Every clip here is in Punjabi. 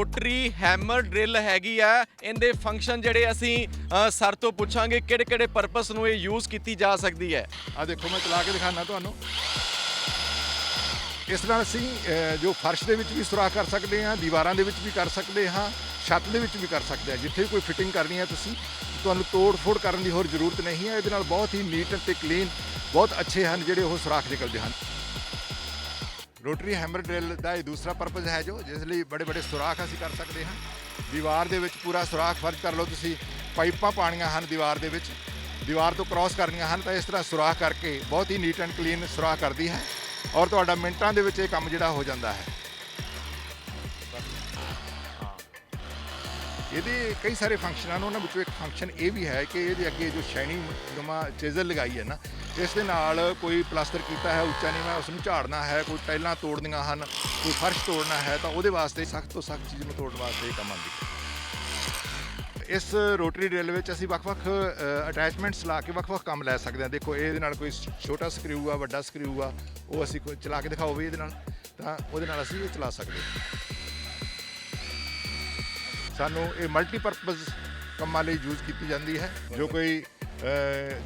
ਰੋਟਰੀ ਹੈਮਰ ਡਰਿਲ ਹੈਗੀ ਆ। ਇਹਦੇ ਫੰਕਸ਼ਨ ਜਿਹੜੇ ਅਸੀਂ ਸਰ ਤੋਂ ਪੁੱਛਾਂਗੇ ਕਿਹੜੇ ਕਿਹੜੇ ਪਰਪਸ ਨੂੰ ਇਹ ਯੂਜ਼ ਕੀਤੀ ਜਾ ਸਕਦੀ ਹੈ। ਆ ਦੇਖੋ ਮੈਂ ਚਲਾ ਕੇ ਦਿਖਾਣਾ ਤੁਹਾਨੂੰ। ਇਸ ਨਾਲ ਅਸੀਂ ਜੋ ਫਰਸ਼ ਦੇ ਵਿੱਚ ਵੀ ਸੁਰਾਖ ਕਰ ਸਕਦੇ ਹਾਂ, ਦੀਵਾਰਾਂ ਦੇ ਵਿੱਚ ਵੀ ਕਰ ਸਕਦੇ ਹਾਂ, ਛੱਤ ਦੇ ਵਿੱਚ ਵੀ ਕਰ ਸਕਦੇ ਹਾਂ। ਜਿੱਥੇ ਵੀ ਕੋਈ ਫਿਟਿੰਗ ਕਰਨੀ ਹੈ ਤੁਹਾਨੂੰ ਤੋੜ ਫੋੜ ਕਰਨ ਦੀ ਹੋਰ ਜ਼ਰੂਰਤ ਨਹੀਂ ਹੈ। ਇਹਦੇ ਨਾਲ ਬਹੁਤ ਹੀ ਨੀਟ ਅਤੇ ਕਲੀਨ ਬਹੁਤ ਅੱਛੇ ਹਨ ਜਿਹੜੇ ਉਹ ਸੁਰਾਖ ਨਿਕਲਦੇ ਹਨ। ਰੋਟਰੀ ਹੈਮਰ ਡਰਿਲ ਦਾ ਇਹ ਦੂਸਰਾ ਪਰਪਸ ਹੈ ਜਿਸ ਲਈ ਬੜੇ ਸੁਰਾਖ ਅਸੀਂ ਕਰ ਸਕਦੇ ਹਾਂ। ਦੀਵਾਰ ਦੇ ਵਿੱਚ ਪੂਰਾ ਸੁਰਾਖ ਫਰਜ਼ ਕਰ ਲਓ ਤੁਸੀਂ, ਪਾਈਪਾਂ ਪਾਣੀਆਂ ਹਨ ਦੀਵਾਰ ਦੇ ਵਿੱਚ, ਦੀਵਾਰ ਤੋਂ ਕ੍ਰਾਸ ਕਰਨੀਆਂ ਹਨ ਤਾਂ ਇਸ ਤਰ੍ਹਾਂ ਸੁਰਾਖ ਕਰਕੇ ਬਹੁਤ ਹੀ ਨੀਟ ਐਂਡ ਕਲੀਨ ਸੁਰਾਖ ਕਰਦੀ ਹੈ ਔਰ ਤੁਹਾਡਾ ਮਿੰਟਾਂ ਦੇ ਵਿੱਚ ਇਹ ਕੰਮ ਜਿਹੜਾ ਹੋ ਜਾਂਦਾ ਹੈ। ਇਹਦੇ ਕਈ ਸਾਰੇ ਫੰਕਸ਼ਨ ਹਨ, ਉਹਨਾਂ ਵਿੱਚੋਂ ਇੱਕ ਫੰਕਸ਼ਨ ਇਹ ਵੀ ਹੈ ਕਿ ਇਹਦੇ ਅੱਗੇ ਜੋ ਸ਼ਾਈਨਿੰਗ ਨੁਮਾ ਚੇਜ਼ਲ ਲਗਾਈ ਹੈ ਨਾ, ਇਸ ਦੇ ਨਾਲ ਕੋਈ ਪਲਾਸਟਰ ਕੀਤਾ ਹੈ ਉੱਚਾ ਨੀਵਾਂ ਉਸ ਨੂੰ ਝਾੜਨਾ ਹੈ, ਕੋਈ ਟਾਈਲਾਂ ਤੋੜਨੀਆਂ ਹਨ, ਕੋਈ ਫਰਸ਼ ਤੋੜਨਾ ਹੈ ਤਾਂ ਉਹਦੇ ਵਾਸਤੇ ਸਖਤ ਤੋਂ ਸਖਤ ਚੀਜ਼ ਨੂੰ ਤੋੜਨ ਵਾਸਤੇ ਇਹ ਕੰਮ ਆਉਂਦੀ ਹੈ। ਇਸ ਰੋਟਰੀ ਡਰਿਲ ਵਿੱਚ ਅਸੀਂ ਵੱਖ-ਵੱਖ ਅਟੈਚਮੈਂਟਸ ਲਾ ਕੇ ਵੱਖ-ਵੱਖ ਕੰਮ ਲੈ ਸਕਦੇ ਹਾਂ। ਦੇਖੋ ਇਹਦੇ ਨਾਲ ਕੋਈ ਛੋਟਾ ਸਕਰੂ ਆ, ਵੱਡਾ ਸਕਰੂ ਆ, ਉਹ ਅਸੀਂ ਕੋਈ ਚਲਾ ਕੇ ਦਿਖਾਓ ਵੀ ਇਹਦੇ ਨਾਲ, ਤਾਂ ਉਹਦੇ ਨਾਲ ਅਸੀਂ ਇਹ ਚਲਾ ਸਕਦੇ ਹਾਂ। ਸਾਨੂੰ ਇਹ ਮਲਟੀਪਰਪਜ਼ ਕੰਮਾਂ ਲਈ ਯੂਜ਼ ਕੀਤੀ ਜਾਂਦੀ ਹੈ। ਜੋ ਕੋਈ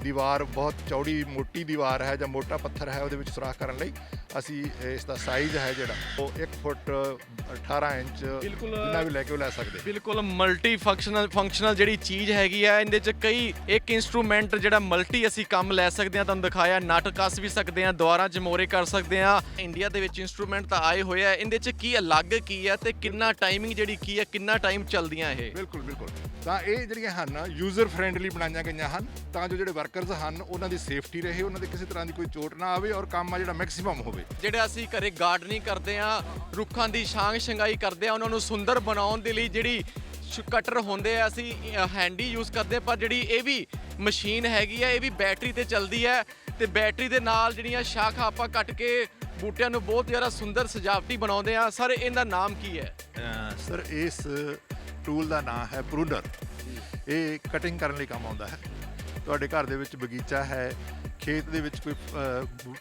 ਦੀਵਾਰ ਬਹੁਤ ਚੌੜੀ ਮੋਟੀ ਦੀਵਾਰ ਹੈ ਜਾਂ ਮੋਟਾ ਪੱਥਰ ਹੈ ਉਹਦੇ ਵਿੱਚ ਸੁਰਾਖ ਕਰਨ ਲਈ ਅਸੀਂ ਇਸ ਦਾ ਸਾਈਜ਼ ਹੈ ਜਿਹੜਾ ਉਹ 1 ਫੁੱਟ 18 ਇੰਚ ਜਿੰਨਾ ਵੀ ਲੈ ਕੇ ਉਹ ਲੈ ਸਕਦੇ। ਬਿਲਕੁਲ ਮਲਟੀ ਫੰਕਸ਼ਨਲ ਜਿਹੜੀ ਚੀਜ਼ ਹੈਗੀ ਆ। ਇਹਦੇ 'ਚ ਕਈ ਇੱਕ ਇੰਸਟਰੂਮੈਂਟ ਜਿਹੜਾ ਮਲਟੀ ਅਸੀਂ ਕੰਮ ਲੈ ਸਕਦੇ ਹਾਂ, ਤੁਹਾਨੂੰ ਦਿਖਾਇਆ। ਨਟ ਕੱਸ ਵੀ ਸਕਦੇ ਹਾਂ, ਦੁਆਰਾ ਜਮੋਰੇ ਕਰ ਸਕਦੇ ਹਾਂ। ਇੰਡੀਆ ਦੇ ਵਿੱਚ ਇੰਸਟਰੂਮੈਂਟ ਤਾਂ ਆਏ ਹੋਏ ਆ, ਇਹਦੇ 'ਚ ਕੀ ਅਲੱਗ ਕੀ ਹੈ ਤੇ ਕਿੰਨਾ ਟਾਈਮਿੰਗ ਜਿਹੜੀ ਕੀ ਹੈ, ਕਿੰਨਾ ਟਾਈਮ ਚੱਲਦੀਆਂ ਇਹ? ਬਿਲਕੁਲ ਤਾਂ ਇਹ ਜਿਹੜੀਆਂ ਹਨ ਯੂਜ਼ਰ ਫਰੈਂਡਲੀ ਬਣਾਈਆਂ ਗਈਆਂ ਹਨ ਤਾਂ ਜੋ ਜਿਹੜੇ ਵਰਕਰਸ ਹਨ ਉਹਨਾਂ ਦੀ ਸੇਫਟੀ ਰਹੇ, ਉਹਨਾਂ ਦੇ ਕਿਸੇ ਤਰ੍ਹਾਂ ਦੀ ਕੋਈ ਚੋਟ ਨਾ ਆਵੇ ਔਰ ਕੰਮ ਆ ਜਿਹੜਾ ਮੈਕਸਿਮਮ ਹੋਵੇ। ਜਿਹੜੇ ਅਸੀਂ ਘਰੇ ਗਾਰਡਨਿੰਗ ਕਰਦੇ ਆ, ਰੁੱਖਾਂ ਦੀ ਛਾਂਗ ਛੰਗਾਈ ਕਰਦੇ ਆ, ਉਹਨਾਂ ਨੂੰ ਸੁੰਦਰ ਬਣਾਉਣ ਦੇ ਲਈ ਜਿਹੜੀ ਕਟਰ ਹੁੰਦੇ ਆ ਅਸੀਂ ਹੈਂਡੀ ਯੂਜ਼ ਕਰਦੇ ਆ, ਪਰ ਜਿਹੜੀ ਇਹ ਵੀ ਮਸ਼ੀਨ ਹੈਗੀ ਆ ਇਹ ਵੀ ਬੈਟਰੀ ਤੇ ਚੱਲਦੀ ਹੈ ਤੇ ਬੈਟਰੀ ਦੇ ਨਾਲ ਜਿਹੜੀਆਂ ਸ਼ਾਖਾਂ ਆਪਾਂ ਕੱਟ ਕੇ ਬੂਟਿਆਂ ਨੂੰ ਬਹੁਤ ਜ਼ਿਆਦਾ ਸੁੰਦਰ ਸਜਾਵਟੀ ਬਣਾਉਂਦੇ ਆ। ਸਰ ਇਹਦਾ ਨਾਮ ਕੀ ਹੈ? ਸਰ ਇਸ ਟੂਲ ਦਾ ਨਾਮ ਹੈ ਪ੍ਰੂਨਰ। ਇਹ ਕਟਿੰਗ ਕਰਨ ਲਈ ਕੰਮ ਆਉਂਦਾ ਹੈ। ਤੁਹਾਡੇ ਘਰ ਦੇ ਵਿੱਚ ਬਗੀਚਾ ਹੈ, ਖੇਤ ਦੇ ਵਿੱਚ ਕੋਈ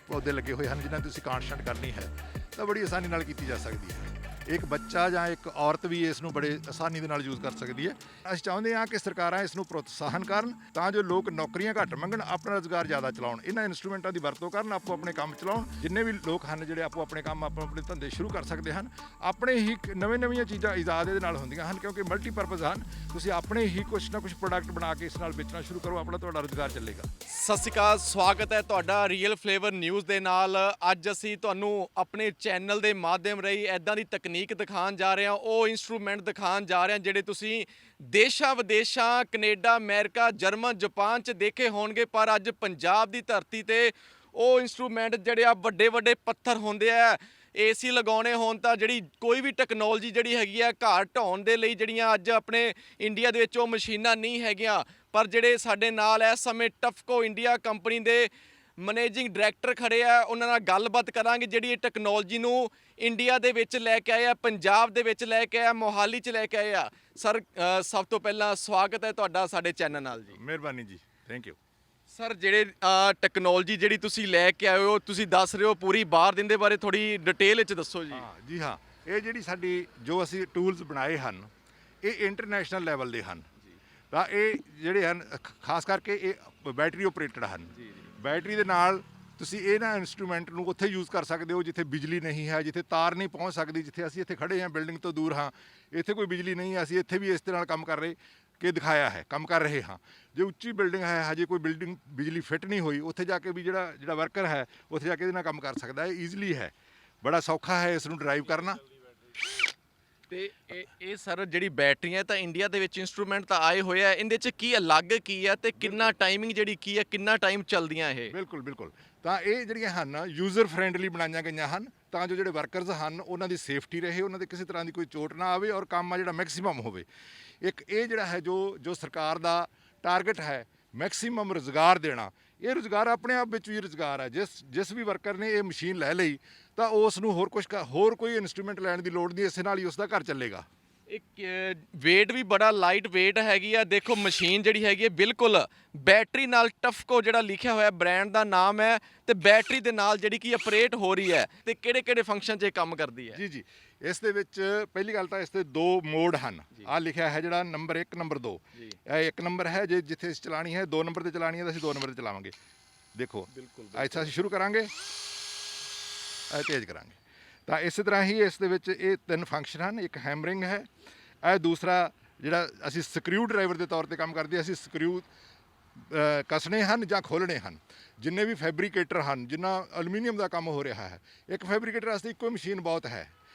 ਪੌਦੇ ਲੱਗੇ ਹੋਏ ਹਨ ਜਿਨ੍ਹਾਂ ਦੀ ਤੁਸੀਂ ਕਾਂਟ ਛਾਂਟ ਕਰਨੀ ਹੈ ਤਾਂ ਬੜੀ ਆਸਾਨੀ ਨਾਲ ਕੀਤੀ ਜਾ ਸਕਦੀ ਹੈ। ਇੱਕ ਬੱਚਾ ਜਾਂ ਇੱਕ ਔਰਤ ਵੀ ਇਸ ਨੂੰ ਬੜੇ ਆਸਾਨੀ ਦੇ ਨਾਲ ਯੂਜ਼ ਕਰ ਸਕਦੀ ਹੈ। ਅਸੀਂ ਚਾਹੁੰਦੇ ਹਾਂ ਕਿ ਸਰਕਾਰਾਂ ਇਸ ਨੂੰ ਪ੍ਰੋਤਸਾਹਨ ਕਰਨ ਤਾਂ ਜੋ ਲੋਕ ਨੌਕਰੀਆਂ ਘੱਟ ਮੰਗਣ, ਆਪਣਾ ਰੁਜ਼ਗਾਰ ਜ਼ਿਆਦਾ ਚਲਾਉਣ, ਇਹਨਾਂ ਇਨਸਟਰੂਮੈਂਟਾਂ ਦੀ ਵਰਤੋਂ ਕਰਨ, ਆਪੋ ਆਪਣੇ ਕੰਮ ਚਲਾਉਣ। ਜਿੰਨੇ ਵੀ ਲੋਕ ਹਨ ਜਿਹੜੇ ਆਪੋ ਆਪਣੇ ਕੰਮ ਆਪਣੇ ਧੰਦੇ ਸ਼ੁਰੂ ਕਰ ਸਕਦੇ ਹਨ। ਆਪਣੇ ਹੀ ਨਵੀਆਂ ਚੀਜ਼ਾਂ ਇਜਾਦ ਇਹਦੇ ਨਾਲ ਹੁੰਦੀਆਂ ਹਨ ਕਿਉਂਕਿ ਮਲਟੀਪਰਪਜ਼ ਹਨ। ਤੁਸੀਂ ਆਪਣੇ ਹੀ ਕੁਛ ਨਾ ਕੁਛ ਪ੍ਰੋਡਕਟ ਬਣਾ ਕੇ ਇਸ ਨਾਲ ਵੇਚਣਾ ਸ਼ੁਰੂ ਕਰੋ, ਤੁਹਾਡਾ ਰੁਜ਼ਗਾਰ ਚੱਲੇਗਾ। ਸਤਿ ਸ਼੍ਰੀ ਅਕਾਲ, ਸਵਾਗਤ ਹੈ ਤੁਹਾਡਾ ਰੀਅਲ ਫਲੇਵਰ ਨਿਊਜ਼ ਦੇ ਨਾਲ। ਅੱਜ ਅਸੀਂ ਤੁਹਾਨੂੰ ਆਪਣੇ ਚੈਨਲ ਦੇ ਮਾਧਿਅਮ ਰਾਹੀਂ ਇੱਦਾਂ ਦੀ ਤਕਨੀਕ ਦਿਖਾਉਣ ਜਾ ਰਹੇ ਹਾਂ, ਉਹ ਇੰਸਟਰੂਮੈਂਟ ਦਿਖਾਉਣ ਜਾ ਰਹੇ ਹਾਂ ਜਿਹੜੇ ਤੁਸੀਂ ਦੇਸ਼ਾਂ ਵਿਦੇਸ਼ਾਂ, ਕੈਨੇਡਾ, ਅਮਰੀਕਾ, ਜਰਮਨ, ਜਾਪਾਨ 'ਚ ਦੇਖੇ ਹੋਣਗੇ, ਪਰ ਅੱਜ ਪੰਜਾਬ ਦੀ ਧਰਤੀ ਤੇ ਉਹ ਇੰਸਟਰੂਮੈਂਟ ਜਿਹੜੇ ਆ ਵੱਡੇ ਪੱਥਰ ਹੁੰਦੇ ਆ, AC ਲਗਾਉਣੇ ਹੋਣ ਤਾਂ ਜਿਹੜੀ ਕੋਈ ਵੀ ਟੈਕਨੋਲੋਜੀ ਜਿਹੜੀ ਹੈਗੀ ਆ ਘਰ ਢਾਉਣ ਦੇ ਲਈ ਜਿਹੜੀਆਂ ਅੱਜ ਆਪਣੇ ਇੰਡੀਆ ਦੇ ਵਿੱਚ ਉਹ ਮਸ਼ੀਨਾਂ ਨਹੀਂ ਹੈਗੀਆਂ। ਪਰ ਜਿਹੜੇ ਸਾਡੇ ਨਾਲ ਇਸ ਸਮੇਂ ਟਫਕੋ ਇੰਡੀਆ ਕੰਪਨੀ ਦੇ ਮੈਨੇਜਿੰਗ ਡਾਇਰੈਕਟਰ ਖੜੇ ਆ, ਉਹਨਾਂ ਨਾਲ ਗੱਲਬਾਤ ਕਰਾਂਗੇ ਜਿਹੜੀ ਇਹ ਟੈਕਨੋਲੋਜੀ ਨੂੰ ਇੰਡੀਆ ਦੇ ਵਿੱਚ ਲੈ ਕੇ ਆਏ ਆ, ਪੰਜਾਬ ਦੇ ਵਿੱਚ ਲੈ ਕੇ ਆਏ ਆ, ਮੋਹਾਲੀ 'ਚ ਲੈ ਕੇ ਆਏ ਆ। ਸਰ ਸਭ ਤੋਂ ਪਹਿਲਾਂ ਸਵਾਗਤ ਹੈ ਤੁਹਾਡਾ ਸਾਡੇ ਚੈਨਲ ਨਾਲ ਜੀ। ਮਿਹਰਬਾਨੀ ਜੀ, ਥੈਂਕ ਯੂ। ਸਰ ਜਿਹੜੇ ਟੈਕਨੋਲੋਜੀ ਜਿਹੜੀ ਤੁਸੀਂ ਲੈ ਕੇ ਆਏ ਹੋ, ਤੁਸੀਂ ਦੱਸ ਰਹੇ ਹੋ ਪੂਰੀ ਬਾਹਰ ਦੇ ਬਾਰੇ ਥੋੜੀ ਡਿਟੇਲ ਵਿੱਚ ਦੱਸੋ ਜੀ। ਜੀ ਹਾਂ, ਇਹ ਜਿਹੜੀ ਸਾਡੀ ਜੋ ਅਸੀਂ ਟੂਲਸ ਬਣਾਏ ਹਨ ਇਹ ਇੰਟਰਨੈਸ਼ਨਲ ਲੈਵਲ ਦੇ ਹਨ। ਤਾਂ ਇਹ ਜਿਹੜੇ ਹਨ ਖਾਸ ਕਰਕੇ ਇਹ ਬੈਟਰੀ ਓਪਰੇਟਡ ਹਨ। ਬੈਟਰੀ ਦੇ ਨਾਲ ਤੁਸੀਂ ਇਹਨਾਂ ਇੰਸਟਰੂਮੈਂਟ ਨੂੰ ਉੱਥੇ ਯੂਜ਼ ਕਰ ਸਕਦੇ ਹੋ ਜਿੱਥੇ ਬਿਜਲੀ ਨਹੀਂ ਹੈ, ਜਿੱਥੇ ਤਾਰ ਨਹੀਂ ਪਹੁੰਚ ਸਕਦੀ। ਜਿੱਥੇ ਅਸੀਂ ਇੱਥੇ ਖੜੇ ਹਾਂ ਬਿਲਡਿੰਗ ਤੋਂ ਦੂਰ ਹਾਂ, ਇੱਥੇ ਕੋਈ ਬਿਜਲੀ ਨਹੀਂ ਹੈ, ਅਸੀਂ ਇੱਥੇ ਵੀ ਇਸ ਤਰ੍ਹਾਂ ਕੰਮ ਕਰ ਰਹੇ ਕਿ ਦਿਖਾਇਆ ਹੈ, ਕੰਮ ਕਰ ਰਹੇ ਹਾਂ। ਜੇ ਉੱਚੀ ਬਿਲਡਿੰਗ ਹੈ, ਹਜੇ ਕੋਈ ਬਿਲਡਿੰਗ ਬਿਜਲੀ ਫਿੱਟ ਨਹੀਂ ਹੋਈ, ਉੱਥੇ ਜਾ ਕੇ ਵੀ ਜਿਹੜਾ ਵਰਕਰ ਹੈ ਉੱਥੇ ਜਾ ਕੇ ਇਹਦੇ ਨਾਲ ਕੰਮ ਕਰ ਸਕਦਾ ਹੈ। ਈਜ਼ੀਲੀ ਹੈ, ਬੜਾ ਸੌਖਾ ਹੈ ਇਸ ਨੂੰ ਡਰਾਈਵ ਕਰਨਾ। ਤੇ ਇਹ ਸਰ ਜਿਹੜੀ ਬੈਟਰੀਆਂ ਤਾਂ ਇੰਡੀਆ ਦੇ ਵਿੱਚ ਇੰਸਟਰੂਮੈਂਟ ਤਾਂ ਆਏ ਹੋਏ ਆ, ਇਹਦੇ 'ਚ ਕੀ ਅਲੱਗ ਕੀ ਹੈ ਤੇ ਕਿੰਨਾ ਟਾਈਮਿੰਗ ਜਿਹੜੀ ਕੀ ਹੈ, ਕਿੰਨਾ ਟਾਈਮ ਚੱਲਦੀਆਂ ਇਹ? ਬਿਲਕੁਲ ਤਾਂ ਇਹ ਜਿਹੜੀਆਂ ਹਨ ਯੂਜ਼ਰ ਫਰੈਂਡਲੀ ਬਣਾਈਆਂ ਗਈਆਂ ਹਨ ਤਾਂ ਜੋ ਜਿਹੜੇ ਵਰਕਰਸ ਹਨ ਉਹਨਾਂ ਦੀ ਸੇਫਟੀ ਰਹੇ, ਉਹਨਾਂ ਦੇ ਕਿਸੇ ਤਰ੍ਹਾਂ ਦੀ ਕੋਈ ਚੋਟ ਨਾ ਆਵੇ ਔਰ ਕੰਮ ਆ ਜਿਹੜਾ ਮੈਕਸਿਮਮ ਹੋਵੇ। ਇੱਕ ਇਹ ਜਿਹੜਾ ਹੈ ਜੋ ਸਰਕਾਰ ਦਾ ਟਾਰਗੇਟ ਹੈ ਮੈਕਸਿਮਮ ਰੁਜ਼ਗਾਰ ਦੇਣਾ। ਇਹ ਰੁਜ਼ਗਾਰ ਆਪਣੇ ਆਪ ਵਿੱਚ ਵੀ ਰੁਜ਼ਗਾਰ ਹੈ। ਜਿਸ ਵੀ ਵਰਕਰ ਨੇ ਇਹ ਮਸ਼ੀਨ ਲੈ ਲਈ ਤਾਂ ਉਸ ਨੂੰ ਹੋਰ ਕੋਈ ਇਨਸਟਰੂਮੈਂਟ ਲੈਣ ਦੀ ਲੋੜ ਨਹੀਂ, ਇਸੇ ਨਾਲ ਹੀ ਉਸ ਦਾ ਘਰ ਚੱਲੇਗਾ। ਇੱਕ weight ਵੀ ਬੜਾ ਲਾਈਟ weight ਹੈਗੀ ਆ। ਦੇਖੋ ਮਸ਼ੀਨ ਜਿਹੜੀ ਹੈਗੀ ਹੈ ਬਿਲਕੁਲ ਬੈਟਰੀ ਨਾਲ, ਟਫਕੋ ਜਿਹੜਾ ਲਿਖਿਆ ਹੋਇਆ ਬ੍ਰਾਂਡ ਦਾ ਨਾਮ ਹੈ, ਤੇ ਬੈਟਰੀ ਦੇ ਨਾਲ ਜਿਹੜੀ ਕਿ ਆਪਰੇਟ ਹੋ ਰਹੀ ਹੈ। ਤੇ ਕਿਹੜੇ ਕਿਹੜੇ ਫੰਕਸ਼ਨ 'ਚ ਇਹ ਕੰਮ ਕਰਦੀ ਹੈ? ਜੀ ਜੀ, ਇਸ ਦੇ ਵਿੱਚ ਪਹਿਲੀ ਗੱਲ ਤਾਂ ਇਸ ਦੇ ਦੋ ਮੋਡ ਹਨ। ਆਹ ਲਿਖਿਆ ਹੈ ਜਿਹੜਾ ਨੰਬਰ 1 ਨੰਬਰ 2, ਇਹ 1 ਨੰਬਰ ਹੈ। ਜੇ ਜਿੱਥੇ ਅਸੀਂ ਚਲਾਣੀ ਹੈ 2 ਨੰਬਰ ਤੇ ਚਲਾਣੀ ਹੈ ਤਾਂ ਅਸੀਂ 2 ਨੰਬਰ ਤੇ ਚਲਾਵਾਂਗੇ। ਦੇਖੋ ਇੱਥੇ ਅਸੀਂ ਸ਼ੁਰੂ ਕਰਾਂਗੇ, ਇਹ ਤੇਜ਼ ਕਰਾਂਗੇ। ਤਾਂ ਇਸੇ ਤਰ੍ਹਾਂ ਹੀ ਇਸ ਦੇ ਵਿੱਚ ਇਹ 3 ਫੰਕਸ਼ਨ ਹਨ। ਇੱਕ ਹੈਮਰਿੰਗ ਹੈ, ਇਹ ਦੂਸਰਾ ਜਿਹੜਾ ਅਸੀਂ ਸਕਰੂ ਡਰਾਈਵਰ ਦੇ ਤੌਰ ਤੇ ਕੰਮ ਕਰਦੇ, ਅਸੀਂ ਸਕਰੂ ਕੱਸਣੇ ਹਨ ਜਾਂ ਖੋਲ੍ਹਣੇ ਹਨ। ਜਿੰਨੇ ਵੀ ਫੈਬਰੀਕੇਟਰ ਹਨ, ਜਿੰਨਾ ਐਲੂਮੀਨੀਅਮ ਦਾ ਕੰਮ ਹੋ ਰਿਹਾ ਹੈ, ਇੱਕ ਫੈਬਰੀਕੇਟਰ ਵਾਸਤੇ ਇੱਕੋ ਮਸ਼ੀਨ ਬਹੁਤ ਹੈ,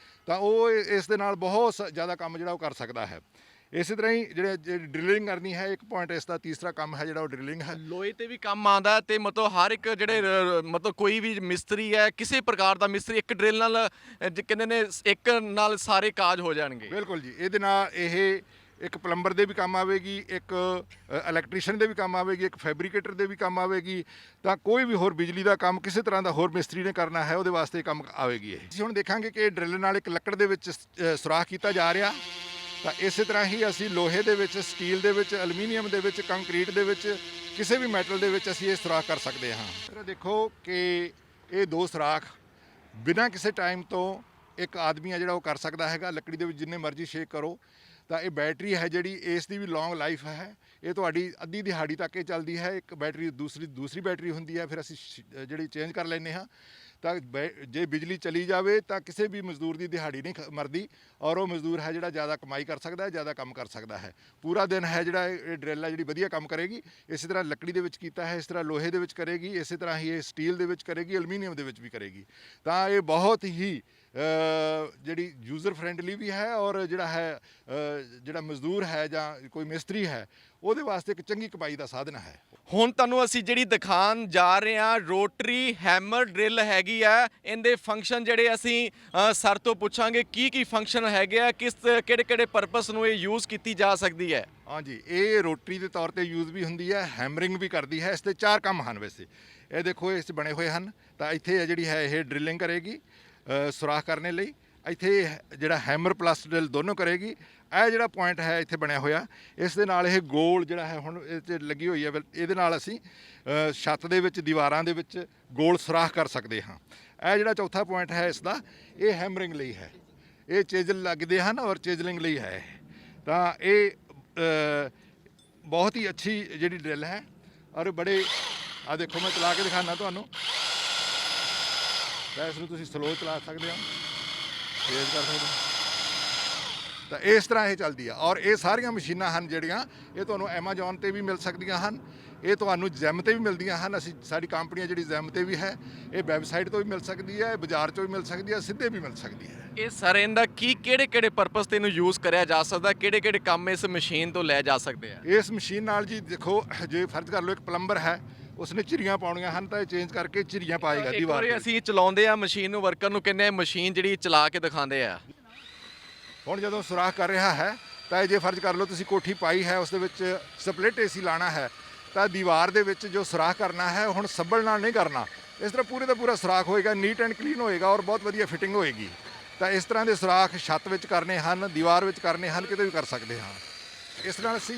ਤਾਂ ਉਹ ਇਸ ਦੇ ਨਾਲ ਬਹੁਤ ਜ਼ਿਆਦਾ ਕੰਮ ਜਿਹੜਾ ਉਹ ਕਰ ਸਕਦਾ ਹੈ। ਇਸੇ ਤਰ੍ਹਾਂ ਹੀ ਜਿਹੜੇ ਡਰਿਲਿੰਗ ਕਰਨੀ ਹੈ, ਇੱਕ ਪੁਆਇੰਟ ਇਸ ਦਾ ਤੀਸਰਾ ਕੰਮ ਹੈ ਜਿਹੜਾ ਉਹ ਡਰਿਲਿੰਗ ਹੈ। ਲੋਹੇ ਤੇ ਵੀ ਕੰਮ ਆਉਂਦਾ, ਤੇ ਮਤਲਬ ਹਰ ਇੱਕ ਜਿਹੜੇ ਮਤਲਬ ਕੋਈ ਵੀ ਮਿਸਤਰੀ ਹੈ, ਕਿਸੇ ਪ੍ਰਕਾਰ ਦਾ ਮਿਸਤਰੀ, ਇੱਕ ਡਰਿਲ ਨਾਲ ਕਹਿੰਦੇ ਨੇ ਇੱਕ ਨਾਲ ਸਾਰੇ ਕਾਜ ਹੋ ਜਾਣਗੇ। ਬਿਲਕੁਲ ਜੀ, ਇਹਦੇ ਨਾਲ ਇਹ ਇੱਕ ਪਲੰਬਰ ਦੇ ਵੀ ਕੰਮ ਆਵੇਗੀ, ਇੱਕ ਇਲੈਕਟ੍ਰੀਸ਼ੀਅਨ ਦੇ ਵੀ ਕੰਮ ਆਵੇਗੀ, ਇੱਕ ਫੈਬਰੀਕੇਟਰ ਦੇ ਵੀ ਕੰਮ ਆਵੇਗੀ। ਤਾਂ ਕੋਈ ਵੀ ਹੋਰ ਬਿਜਲੀ ਦਾ ਕੰਮ ਕਿਸੇ ਤਰ੍ਹਾਂ ਦਾ ਹੋਰ ਮਿਸਤਰੀ ਨੇ ਕਰਨਾ ਹੈ, ਉਹਦੇ ਵਾਸਤੇ ਕੰਮ ਆਵੇਗੀ ਇਹ। ਅਸੀਂ ਹੁਣ ਦੇਖਾਂਗੇ ਕਿ ਡਰਿਲ ਨਾਲ ਇੱਕ ਲੱਕੜ ਦੇ ਵਿੱਚ ਸੁਰਾਖ ਕੀਤਾ ਜਾ ਰਿਹਾ, ਤਾਂ ਇਸੇ ਤਰ੍ਹਾਂ ਹੀ ਅਸੀਂ ਲੋਹੇ ਦੇ ਵਿੱਚ, ਸਟੀਲ ਦੇ ਵਿੱਚ, ਐਲੂਮੀਨੀਅਮ ਦੇ ਵਿੱਚ, ਕੰਕਰੀਟ ਦੇ ਵਿੱਚ, ਕਿਸੇ ਵੀ ਮੈਟਲ ਦੇ ਵਿੱਚ ਅਸੀਂ ਇਹ ਸੁਰਾਖ ਕਰ ਸਕਦੇ ਹਾਂ। ਫਿਰ ਦੇਖੋ ਕਿ ਇਹ 2 ਸੁਰਾਖ ਬਿਨਾਂ ਕਿਸੇ ਟਾਈਮ ਤੋਂ ਇੱਕ ਆਦਮੀ ਆ ਜਿਹੜਾ ਉਹ ਕਰ ਸਕਦਾ ਹੈਗਾ। ਲੱਕੜੀ ਦੇ ਵਿੱਚ ਜਿੰਨੇ ਮਰਜ਼ੀ ਸ਼ੇਕ ਕਰੋ। ਤਾਂ ਇਹ ਬੈਟਰੀ ਹੈ ਜਿਹੜੀ, ਇਸ ਦੀ ਵੀ ਲੌਂਗ ਲਾਈਫ ਹੈ। ਇਹ ਤੁਹਾਡੀ ਅੱਧੀ ਦਿਹਾੜੀ ਤੱਕ ਇਹ ਚੱਲਦੀ ਹੈ। ਇੱਕ ਬੈਟਰੀ ਦੂਸਰੀ ਬੈਟਰੀ ਹੁੰਦੀ ਹੈ, ਫਿਰ ਅਸੀਂ ਜਿਹੜੀ ਚੇਂਜ ਕਰ ਲੈਂਦੇ ਹਾਂ। ਤਾਂ ਜੇ ਬਿਜਲੀ ਚਲੀ ਜਾਵੇ ਤਾਂ ਕਿਸੇ ਵੀ ਮਜ਼ਦੂਰ ਦੀ ਦਿਹਾੜੀ ਨਹੀਂ ਮਰਦੀ, ਔਰ ਉਹ ਮਜ਼ਦੂਰ ਹੈ ਜਿਹੜਾ ਜ਼ਿਆਦਾ ਕਮਾਈ ਕਰ ਸਕਦਾ ਹੈ, ਜ਼ਿਆਦਾ ਕੰਮ ਕਰ ਸਕਦਾ ਹੈ। ਪੂਰਾ ਦਿਨ ਹੈ ਜਿਹੜਾ ਇਹ ਡਰਿਲ ਹੈ ਜਿਹੜੀ ਵਧੀਆ ਕੰਮ ਕਰੇਗੀ। ਇਸੇ ਤਰ੍ਹਾਂ ਲੱਕੜੀ ਦੇ ਵਿੱਚ ਕੀਤਾ ਹੈ, ਇਸ ਤਰ੍ਹਾਂ ਲੋਹੇ ਦੇ ਵਿੱਚ ਕਰੇਗੀ, ਇਸੇ ਤਰ੍ਹਾਂ ਹੀ ਇਹ ਸਟੀਲ ਦੇ ਵਿੱਚ ਕਰੇਗੀ, ਐਲੂਮੀਨੀਅਮ ਦੇ ਵਿੱਚ ਵੀ ਕਰੇਗੀ। ਤਾਂ ਇਹ ਬਹੁਤ ਹੀ ਜਿਹੜੀ ਯੂਜ਼ਰ ਫਰੈਂਡਲੀ ਵੀ ਹੈ, ਔਰ ਜਿਹੜਾ ਮਜ਼ਦੂਰ ਹੈ ਜਾਂ ਕੋਈ ਮਿਸਤਰੀ ਹੈ, ਉਹਦੇ ਵਾਸਤੇ ਇੱਕ ਚੰਗੀ ਕਮਾਈ ਦਾ ਸਾਧਨ ਹੈ। ਹੁਣ ਤੁਹਾਨੂੰ ਅਸੀਂ ਜਿਹੜੀ ਦਿਖਾਉਣ ਜਾ ਰਹੇ ਹਾਂ, ਰੋਟਰੀ ਹੈਮਰ ਡਰਿਲ ਹੈਗੀ ਆ। ਇਹਦੇ ਫੰਕਸ਼ਨ ਜਿਹੜੇ ਅਸੀਂ ਸਰ ਤੋਂ ਪੁੱਛਾਂਗੇ ਕੀ ਕੀ ਫੰਕਸ਼ਨ ਹੈਗੇ ਆ, ਕਿਹੜੇ ਕਿਹੜੇ ਪਰਪਸ ਨੂੰ ਇਹ ਯੂਜ਼ ਕੀਤੀ ਜਾ ਸਕਦੀ ਹੈ। ਹਾਂਜੀ, ਇਹ ਰੋਟਰੀ ਦੇ ਤੌਰ ਤੇ ਯੂਜ਼ ਵੀ ਹੁੰਦੀ ਹੈ, ਹੈਮਰਿੰਗ ਵੀ ਕਰਦੀ ਹੈ। ਇਸ ਦੇ 4 ਕੰਮ ਹਨ ਵੈਸੇ। ਇਹ ਦੇਖੋ ਇਸ 'ਚ ਬਣੇ ਹੋਏ ਹਨ। ਤਾਂ ਇੱਥੇ ਜਿਹੜੀ ਹੈ ਇਹ ਡਰਿਲਿੰਗ ਕਰੇਗੀ ਸੁਰਾਖ ਕਰਨੇ ਲਈ। ਇੱਥੇ ਜਿਹੜਾ ਹੈਮਰ ਪਲੱਸ ਡਰਿਲ ਦੋਨੋਂ ਕਰੇਗੀ। ਇਹ ਜਿਹੜਾ ਪੁਆਇੰਟ ਹੈ ਇੱਥੇ ਬਣਿਆ ਹੋਇਆ, ਇਸ ਦੇ ਨਾਲ ਇਹ ਗੋਲ ਜਿਹੜਾ ਹੈ ਹੁਣ ਇਹ 'ਚ ਲੱਗੀ ਹੋਈ ਹੈ, ਇਹਦੇ ਨਾਲ ਅਸੀਂ ਛੱਤ ਦੇ ਵਿੱਚ, ਦੀਵਾਰਾਂ ਦੇ ਵਿੱਚ ਗੋਲ ਸੁਰਾਖ ਕਰ ਸਕਦੇ ਹਾਂ। ਇਹ ਜਿਹੜਾ ਚੌਥਾ ਪੁਆਇੰਟ ਹੈ ਇਸ ਦਾ, ਇਹ ਹੈਮਰਿੰਗ ਲਈ ਹੈ। ਇਹ ਚੇਜ਼ਲ ਲੱਗਦੇ ਹਨ ਔਰ ਚੇਜ਼ਲਿੰਗ ਲਈ ਹੈ। ਤਾਂ ਇਹ ਬਹੁਤ ਹੀ ਅੱਛੀ ਜਿਹੜੀ ਡਰਿਲ ਹੈ, ਔਰ ਬੜੇ ਆ ਦੇਖੋ ਮੈਂ ਚਲਾ ਕੇ ਦਿਖਾਉਣਾ ਤੁਹਾਨੂੰ। ਤਾਂ ਇਸ ਨੂੰ ਤੁਸੀਂ ਸਲੋ ਚਲਾ ਸਕਦੇ ਹੋ, ਤੇਜ਼ ਕਰ ਸਕਦੇ ਹੋ। ਤਾਂ ਇਸ ਤਰ੍ਹਾਂ ਇਹ ਚੱਲਦੀ ਆ। ਔਰ ਇਹ ਸਾਰੀਆਂ ਮਸ਼ੀਨਾਂ ਹਨ ਜਿਹੜੀਆਂ ਇਹ ਤੁਹਾਨੂੰ ਐਮਾਜ਼ੋਨ ਤੇ ਵੀ ਮਿਲ ਸਕਦੀਆਂ ਹਨ, ਇਹ ਤੁਹਾਨੂੰ ਜੈਮ ਤੇ ਵੀ ਮਿਲਦੀਆਂ ਹਨ। ਸਾਡੀ ਕੰਪਨੀ ਜਿਹੜੀ ਜੈਮ ਤੇ ਵੀ ਹੈ, ਇਹ ਵੈਬਸਾਈਟ ਤੋਂ ਵੀ ਮਿਲ ਸਕਦੀ ਹੈ, ਬਾਜ਼ਾਰ 'ਚੋਂ ਵੀ ਮਿਲ ਸਕਦੀ ਹੈ, ਸਿੱਧੇ ਵੀ ਮਿਲ ਸਕਦੀ ਹੈ। ਇਹ ਸਰ ਇਹਦਾ ਕਿਹੜੇ ਕਿਹੜੇ ਪਰਪਸ ਤੇ ਇਹਨੂੰ ਯੂਜ਼ ਕਰਿਆ ਜਾ ਸਕਦਾ, ਕਿਹੜੇ ਕਿਹੜੇ ਕੰਮ ਇਸ ਮਸ਼ੀਨ ਤੋਂ ਲੈ ਜਾ ਸਕਦੇ ਆ? ਇਸ ਮਸ਼ੀਨ ਨਾਲ ਜੀ ਦੇਖੋ, ਜੇ ਫਰਜ਼ ਕਰ ਲਓ ਇੱਕ ਪਲੰਬਰ ਹੈ, ਉਸਨੇ ਝਿਰੀਆਂ ਪਾਉਣੀਆਂ ਹਨ, ਤਾਂ ਇਹ ਚੇਂਜ ਕਰਕੇ ਝਿਰੀਆਂ ਪਾਏਗਾ ਦੀਵਾਰ ਤੇ। ਅਸੀਂ ਚਲਾਉਂਦੇ ਆ ਮਸ਼ੀਨ ਨੂੰ, ਵਰਕਰ ਨੂੰ ਕਹਿੰਦੇ ਮਸ਼ੀਨ ਜਿਹੜੀ ਚਲਾ ਕੇ ਦਿਖਾਉਂਦੇ ਆ। ਹੁਣ ਜਦੋਂ ਸੁਰਾਖ ਕਰ ਰਿਹਾ ਹੈ, ਤਾਂ ਇਹ ਜੇ ਫਰਜ਼ ਕਰ ਲਓ ਤੁਸੀਂ ਕੋਠੀ ਪਾਈ ਹੈ, ਉਸ ਦੇ ਵਿੱਚ ਸਪਲਿਟ ਏਸੀ ਲਾਣਾ ਹੈ, ਤਾਂ ਦੀਵਾਰ ਦੇ ਵਿੱਚ ਜੋ ਸੁਰਾਖ ਕਰਨਾ ਹੈ, ਹੁਣ ਸੱਬਲ ਨਾਲ ਨਹੀਂ ਕਰਨਾ। ਇਸ ਤਰ੍ਹਾਂ ਪੂਰੇ ਦਾ ਪੂਰਾ ਸੁਰਾਖ ਹੋਏਗਾ, ਨੀਟ ਐਂਡ ਕਲੀਨ ਹੋਏਗਾ, ਔਰ ਬਹੁਤ ਵਧੀਆ ਫਿਟਿੰਗ ਹੋਏਗੀ। ਤਾਂ ਇਸ ਤਰ੍ਹਾਂ ਦੇ ਸੁਰਾਖ ਛੱਤ ਵਿੱਚ ਕਰਨੇ ਹਨ, ਦੀਵਾਰ ਵਿੱਚ ਕਰਨੇ ਹਨ, ਕਿਤੇ ਵੀ ਕਰ ਸਕਦੇ ਹਾਂ। ਇਸ ਨਾਲ ਅਸੀਂ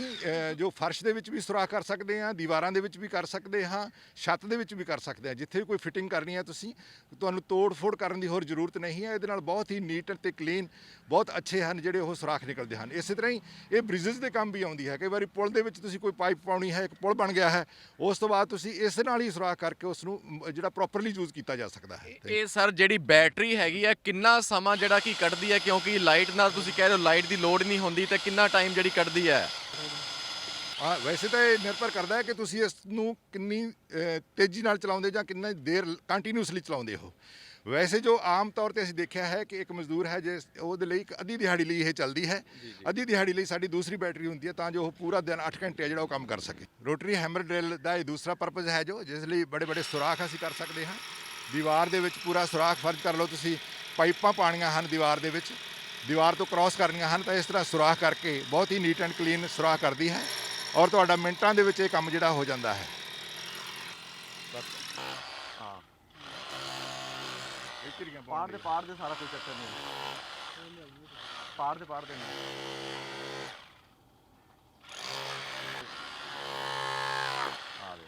ਜੋ ਫਰਸ਼ ਦੇ ਵਿੱਚ ਵੀ ਸੁਰਾਖ ਕਰ ਸਕਦੇ ਹਾਂ, ਦੀਵਾਰਾਂ ਦੇ ਵਿੱਚ ਵੀ ਕਰ ਸਕਦੇ ਹਾਂ, ਛੱਤ ਦੇ ਵਿੱਚ ਵੀ ਕਰ ਸਕਦੇ ਹਾਂ। ਜਿੱਥੇ ਵੀ ਕੋਈ ਫਿਟਿੰਗ ਕਰਨੀ ਹੈ ਤੁਹਾਨੂੰ ਤੋੜ ਫੋੜ ਕਰਨ ਦੀ ਹੋਰ ਜ਼ਰੂਰਤ ਨਹੀਂ ਹੈ। ਇਹਦੇ ਨਾਲ ਬਹੁਤ ਹੀ ਨੀਟ ਅਤੇ ਕਲੀਨ, ਬਹੁਤ ਅੱਛੇ ਹਨ ਜਿਹੜੇ ਉਹ ਸੁਰਾਖ ਨਿਕਲਦੇ ਹਨ। ਇਸੇ ਤਰ੍ਹਾਂ ਹੀ ਇਹ ਬ੍ਰਿਜਸ ਦੇ ਕੰਮ ਵੀ ਆਉਂਦੀ ਹੈ। ਕਈ ਵਾਰੀ ਪੁਲ ਦੇ ਵਿੱਚ ਤੁਸੀਂ ਕੋਈ ਪਾਈਪ ਪਾਉਣੀ ਹੈ, ਇੱਕ ਪੁਲ ਬਣ ਗਿਆ ਹੈ, ਉਸ ਤੋਂ ਬਾਅਦ ਤੁਸੀਂ ਇਸ ਨਾਲ ਹੀ ਸੁਰਾਖ ਕਰਕੇ ਉਸ ਨੂੰ ਜਿਹੜਾ ਪ੍ਰੋਪਰਲੀ ਯੂਜ਼ ਕੀਤਾ ਜਾ ਸਕਦਾ ਹੈ। ਇਹ ਸਰ ਜਿਹੜੀ ਬੈਟਰੀ ਹੈਗੀ ਹੈ, ਕਿੰਨਾ ਸਮਾਂ ਜਿਹੜਾ ਕਿ ਕੱਢਦੀ ਹੈ? ਕਿਉਂਕਿ ਲਾਈਟ ਨਾਲ ਤੁਸੀਂ ਕਹਿ ਰਹੇ ਹੋ ਲਾਈਟ ਦੀ ਲੋੜ ਨਹੀਂ ਹੁੰਦੀ, ਤੇ ਕਿੰਨਾ ਟਾਈਮ ਜਿਹੜੀ ਕੱਢਦੀ ਹੈ? ਵੈਸੇ ਤਾਂ ਇਹ ਨਿਰਭਰ ਕਰਦਾ ਹੈ ਕਿ ਤੁਸੀਂ ਇਸ ਨੂੰ ਕਿੰਨੀ ਤੇਜ਼ੀ ਨਾਲ ਚਲਾਉਂਦੇ ਜਾਂ ਕਿੰਨਾ ਦੇਰ ਕੰਟੀਨਿਊਸਲੀ ਚਲਾਉਂਦੇ ਹੋ। ਵੈਸੇ ਜੋ ਆਮ ਤੌਰ ਤੇ ਅਸੀਂ ਦੇਖਿਆ ਹੈ ਕਿ ਇੱਕ ਮਜ਼ਦੂਰ ਹੈ, ਜੇ ਉਹਦੇ ਲਈ ਇੱਕ ਅੱਧੀ ਦਿਹਾੜੀ ਲਈ ਇਹ ਚੱਲਦੀ ਹੈ। ਅੱਧੀ ਦਿਹਾੜੀ ਲਈ ਸਾਡੀ ਦੂਸਰੀ ਬੈਟਰੀ ਹੁੰਦੀ ਹੈ, ਤਾਂ ਜੋ ਉਹ ਪੂਰਾ ਦਿਨ 8 ਘੰਟੇ ਜਿਹੜਾ ਉਹ ਕੰਮ ਕਰ ਸਕੇ। ਰੋਟਰੀ ਹੈਮਰ ਡਰਿਲ ਦਾ ਇਹ ਦੂਸਰਾ ਪਰਪਸ ਹੈ, ਜਿਸ ਲਈ ਬੜੇ ਬੜੇ ਸੁਰਾਖ ਅਸੀਂ ਕਰ ਸਕਦੇ ਹਾਂ। ਦੀਵਾਰ ਦੇ ਵਿੱਚ ਪੂਰਾ ਸੁਰਾਖ, ਫਰਜ਼ ਕਰ ਲਓ ਤੁਸੀਂ ਪਾਈਪਾਂ ਪਾਉਣੀਆਂ ਹਨ ਦੀਵਾਰ ਦੇ ਵਿੱਚ, ਦੀਵਾਰ ਤੋਂ ਕ੍ਰਾਸ ਕਰਨੀਆਂ ਹਨ, ਤਾਂ ਇਸ ਤਰ੍ਹਾਂ ਸੁਰਾਖ ਕਰਕੇ ਬਹੁਤ ਹੀ ਨੀਟ ਐਂਡ ਕਲੀਨ ਸੁਰਾਖ ਕਰਦੀ ਹੈ, ਔਰ ਤੁਹਾਡਾ ਮਿੰਟਾਂ ਦੇ ਵਿੱਚ ਇਹ ਕੰਮ ਜਿਹੜਾ ਹੋ ਜਾਂਦਾ ਹੈ। ਹਾਂ, ਪਾੜ ਦੇ ਸਾਰਾ ਕੋਈ ਚੱਕਰ ਨਹੀਂ। ਪਾੜ ਦੇ ਆ ਦੇ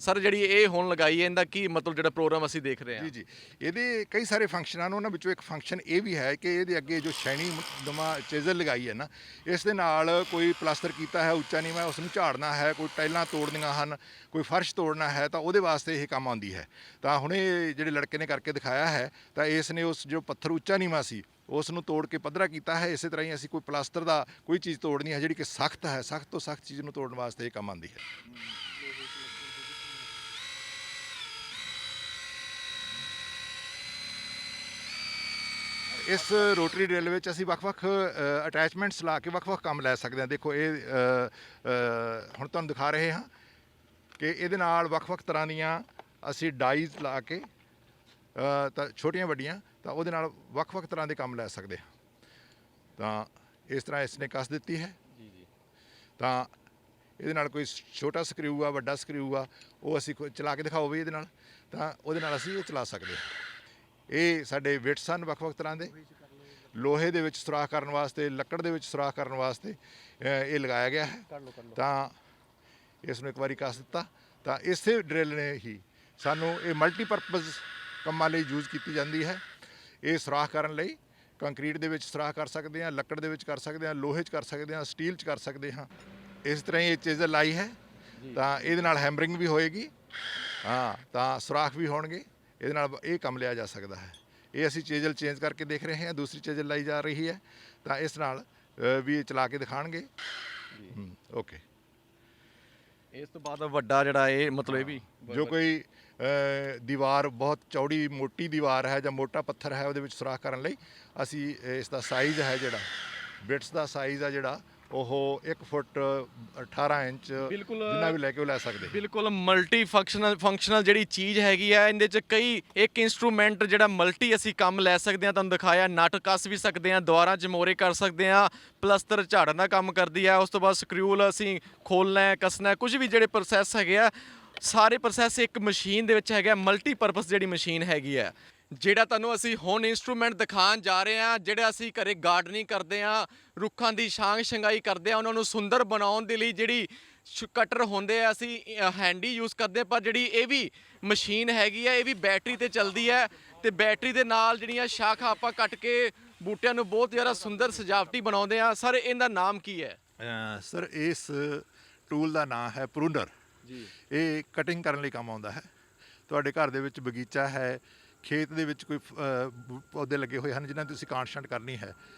ਸਰ ਜਿਹੜੀ ਇਹ ਹੁਣ ਲਗਾਈ ਹੈ ਇਹਦਾ ਕੀ ਮਤਲਬ ਜਿਹੜਾ ਪ੍ਰੋਗਰਾਮ ਅਸੀਂ ਦੇਖ ਰਹੇ ਹਾਂ ਜੀ ਇਹਦੇ ਕਈ ਸਾਰੇ ਫੰਕਸ਼ਨ ਹਨ। ਉਹਨਾਂ ਵਿੱਚੋਂ ਇੱਕ ਫੰਕਸ਼ਨ ਇਹ ਵੀ ਹੈ ਕਿ ਇਹਦੇ ਅੱਗੇ ਜੋ ਸ਼ੈਣੀ ਨਵਾਂ ਚੇਜ਼ਲ ਲਗਾਈ ਹੈ ਨਾ, ਇਸ ਦੇ ਨਾਲ ਕੋਈ ਪਲਾਸਟਰ ਕੀਤਾ ਹੈ ਉੱਚਾ ਨੀਵਾਂ, ਉਸ ਨੂੰ ਝਾੜਨਾ ਹੈ, ਕੋਈ ਟਾਈਲਾਂ ਤੋੜਨੀਆਂ ਹਨ, ਕੋਈ ਫਰਸ਼ ਤੋੜਨਾ ਹੈ, ਤਾਂ ਉਹਦੇ ਵਾਸਤੇ ਇਹ ਕੰਮ ਆਉਂਦੀ ਹੈ। ਤਾਂ ਹੁਣੇ ਜਿਹੜੇ ਲੜਕੇ ਨੇ ਕਰਕੇ ਦਿਖਾਇਆ ਹੈ, ਤਾਂ ਇਸ ਨੇ ਉਸ ਜੋ ਪੱਥਰ ਉੱਚਾ ਨੀਵਾਂ ਸੀ ਉਸ ਨੂੰ ਤੋੜ ਕੇ ਪੱਧਰਾ ਕੀਤਾ ਹੈ। ਇਸੇ ਤਰ੍ਹਾਂ ਹੀ ਅਸੀਂ ਕੋਈ ਪਲਾਸਟਰ ਦਾ ਕੋਈ ਚੀਜ਼ ਤੋੜਨੀ ਹੈ ਜਿਹੜੀ ਕਿ ਸਖਤ ਹੈ, ਸਖਤ ਤੋਂ ਸਖਤ ਚੀਜ਼ ਨੂੰ ਤੋੜਨ ਵਾਸਤੇ ਇਹ ਕੰਮ ਆਉਂਦੀ ਹੈ। ਇਸ ਰੋਟਰੀ ਡਰਿਲ ਵਿੱਚ ਅਸੀਂ ਵੱਖ-ਵੱਖ ਅਟੈਚਮੈਂਟਸ ਲਾ ਕੇ ਵੱਖ-ਵੱਖ ਕੰਮ ਲੈ ਸਕਦੇ ਹਾਂ। ਦੇਖੋ ਇਹ ਹੁਣ ਤੁਹਾਨੂੰ ਦਿਖਾ ਰਹੇ ਹਾਂ ਕਿ ਇਹਦੇ ਨਾਲ ਵੱਖ-ਵੱਖ ਤਰ੍ਹਾਂ ਦੀਆਂ ਅਸੀਂ ਡਾਈਜ਼ ਲਾ ਕੇ ਤਾਂ ਛੋਟੀਆਂ ਵੱਡੀਆਂ ਤਾਂ ਉਹਦੇ ਨਾਲ ਵੱਖ-ਵੱਖ ਤਰ੍ਹਾਂ ਦੇ ਕੰਮ ਲੈ ਸਕਦੇ ਹਾਂ। ਤਾਂ ਇਸ ਤਰ੍ਹਾਂ ਇਸ ਨੇ ਕੱਸ ਦਿੱਤੀ ਹੈ ਜੀ। ਤਾਂ ਇਹਦੇ ਨਾਲ ਕੋਈ ਛੋਟਾ ਸਕਰਿਊ ਆ, ਵੱਡਾ ਸਕਰਿਊ ਆ, ਉਹ ਅਸੀਂ ਚਲਾ ਕੇ ਦਿਖਾਓ ਵੀ ਇਹਦੇ ਨਾਲ, ਤਾਂ ਉਹਦੇ ਨਾਲ ਅਸੀਂ ਇਹ ਚਲਾ ਸਕਦੇ ਹਾਂ। ਇਹ ਸਾਡੇ ਵਿਟਸ ਹਨ ਵੱਖ-ਵੱਖ ਤਰ੍ਹਾਂ ਦੇ, ਲੋਹੇ ਦੇ ਵਿੱਚ ਸੁਰਾਖ ਕਰਨ ਵਾਸਤੇ, ਲੱਕੜ ਦੇ ਵਿੱਚ ਸੁਰਾਖ ਕਰਨ ਵਾਸਤੇ ਇਹ ਲਗਾਇਆ ਗਿਆ ਹੈ। ਤਾਂ ਇਸ ਨੂੰ ਇੱਕ ਵਾਰੀ ਕੱਸ ਦਿੱਤਾ ਤਾਂ ਇਸੇ ਡਰਿਲ ਨੇ ਹੀ ਸਾਨੂੰ ਇਹ ਮਲਟੀਪਰਪਜ਼ ਕੰਮਾਂ ਲਈ ਯੂਜ਼ ਕੀਤੀ ਜਾਂਦੀ ਹੈ। ਇਹ ਸੁਰਾਖ ਕਰਨ ਲਈ ਕੰਕਰੀਟ ਦੇ ਵਿੱਚ ਸੁਰਾਖ ਕਰ ਸਕਦੇ ਹਾਂ, ਲੱਕੜ ਦੇ ਵਿੱਚ ਕਰ ਸਕਦੇ ਹਾਂ, ਲੋਹੇ 'ਚ ਕਰ ਸਕਦੇ ਹਾਂ, ਸਟੀਲ 'ਚ ਕਰ ਸਕਦੇ ਹਾਂ। ਇਸ ਤਰ੍ਹਾਂ ਹੀ ਇਹ ਚੇਜ਼ਲ ਲਾਈ ਹੈ ਤਾਂ ਇਹਦੇ ਨਾਲ ਹੈਮਰਿੰਗ ਵੀ ਹੋਏਗੀ, ਹਾਂ, ਤਾਂ ਸੁਰਾਖ ਵੀ ਹੋਣਗੇ। ਇਹਦੇ ਨਾਲ ਇਹ ਕੰਮ ਲਿਆ ਜਾ ਸਕਦਾ ਹੈ। ਇਹ ਅਸੀਂ ਚੇਜ਼ਲ ਚੇਂਜ ਕਰਕੇ ਦੇਖ ਰਹੇ ਹਾਂ, ਦੂਸਰੀ ਚੇਜ਼ਲ ਲਾਈ ਜਾ ਰਹੀ ਹੈ, ਤਾਂ ਇਸ ਨਾਲ ਵੀ ਚਲਾ ਕੇ ਦਿਖਾਣਗੇ। ਓਕੇ, ਇਸ ਤੋਂ ਬਾਅਦ ਵੱਡਾ ਜਿਹੜਾ ਇਹ ਮਤਲਬ ਇਹ ਵੀ ਜੋ ਕੋਈ ਦੀਵਾਰ ਬਹੁਤ ਚੌੜੀ ਮੋਟੀ ਦੀਵਾਰ ਹੈ ਜਾਂ ਮੋਟਾ ਪੱਥਰ ਹੈ, ਉਹਦੇ ਵਿੱਚ ਸੁਰਾਖ ਕਰਨ ਲਈ ਅਸੀਂ ਇਸ ਦਾ ਸਾਈਜ਼ ਹੈ ਜਿਹੜਾ ਬਿਟਸ ਦਾ ਸਾਈਜ਼ ਆ ਜਿਹੜਾ ਉਹ 1 ਫੁੱਟ 18 ਇੰਚ ਜਿੰਨਾ ਵੀ ਲੈ ਕੇ ਉਹ ਲੈ ਸਕਦੇ। ਬਿਲਕੁਲ ਮਲਟੀ ਫੰਕਸ਼ਨਲ ਜਿਹੜੀ ਚੀਜ਼ ਹੈਗੀ ਆ, ਇਹਦੇ 'ਚ ਕਈ ਇੱਕ ਇੰਸਟਰੂਮੈਂਟ ਜਿਹੜਾ ਮਲਟੀ ਅਸੀਂ ਕੰਮ ਲੈ ਸਕਦੇ ਹਾਂ। ਤੁਹਾਨੂੰ ਦਿਖਾਇਆ ਨਟ ਕੱਸ ਵੀ ਸਕਦੇ ਹਾਂ, ਦੁਆਰਾ ਜਮੋਰੇ ਕਰ ਸਕਦੇ ਹਾਂ, ਪਲਸਤਰ ਝਾੜਨ ਦਾ ਕੰਮ ਕਰਦੀ ਹੈ। ਉਸ ਤੋਂ ਬਾਅਦ ਸਕਰਿਊਲ ਅਸੀਂ ਖੋਲ੍ਹਣਾ ਹੈ, ਕੱਸਣਾ, ਕੁਝ ਵੀ ਜਿਹੜੇ ਪ੍ਰੋਸੈਸ ਹੈਗੇ ਆ, ਸਾਰੇ ਪ੍ਰੋਸੈਸ ਇੱਕ ਮਸ਼ੀਨ ਦੇ ਵਿੱਚ ਹੈਗਾ। ਮਲਟੀਪਰਪਸ ਜਿਹੜੀ ਮਸ਼ੀਨ ਹੈਗੀ ਆ, ਜਿਹੜਾ ਤੁਹਾਨੂੰ ਅਸੀਂ ਹੁਣ ਇੰਸਟਰੂਮੈਂਟ ਦਿਖਾਉਣ ਜਾ ਰਹੇ ਹਾਂ, ਜਿਹੜਾ ਅਸੀਂ ਘਰੇ ਗਾਰਡਨਿੰਗ ਕਰਦੇ ਹਾਂ, ਰੁੱਖਾਂ ਦੀ ਛਾਂਗ ਛੰਗਾਈ ਕਰਦੇ ਹਾਂ, ਉਹਨਾਂ ਨੂੰ ਸੁੰਦਰ ਬਣਾਉਣ ਦੇ ਲਈ ਜਿਹੜੀ ਕਟਰ ਹੁੰਦੇ ਆ ਅਸੀਂ ਹੈਂਡੀ ਯੂਜ਼ ਕਰਦੇ ਹਾਂ। ਪਰ ਜਿਹੜੀ ਇਹ ਵੀ ਮਸ਼ੀਨ ਹੈਗੀ ਆ, ਇਹ ਵੀ ਬੈਟਰੀ ਤੇ ਚੱਲਦੀ ਹੈ, ਤੇ ਬੈਟਰੀ ਦੇ ਨਾਲ ਜਿਹੜੀਆਂ ਸ਼ਾਖਾਂ ਆਪਾਂ ਕੱਟ ਕੇ ਬੂਟਿਆਂ ਨੂੰ ਬਹੁਤ ਜ਼ਿਆਦਾ ਸੁੰਦਰ ਸਜਾਵਟੀ ਬਣਾਉਂਦੇ ਆ। ਸਰ ਇਹਦਾ ਨਾਮ ਕੀ ਹੈ? ਸਰ ਇਸ ਟੂਲ ਦਾ ਨਾਮ ਹੈ ਪ੍ਰੂਨਰ ਜੀ। ਇਹ ਕਟਿੰਗ ਕਰਨ ਲਈ ਕੰਮ ਆਉਂਦਾ ਹੈ। ਤੁਹਾਡੇ ਘਰ ਦੇ ਵਿੱਚ ਬਗੀਚਾ ਹੈ, ਖੇਤ ਦੇ ਵਿੱਚ ਕੋਈ ਪੌਦੇ ਲੱਗੇ ਹੋਏ ਹਨ ਜਿਨ੍ਹਾਂ ਦੀ ਤੁਸੀਂ ਕਾਂਟ ਛਾਂਟ ਕਰਨੀ ਹੈ,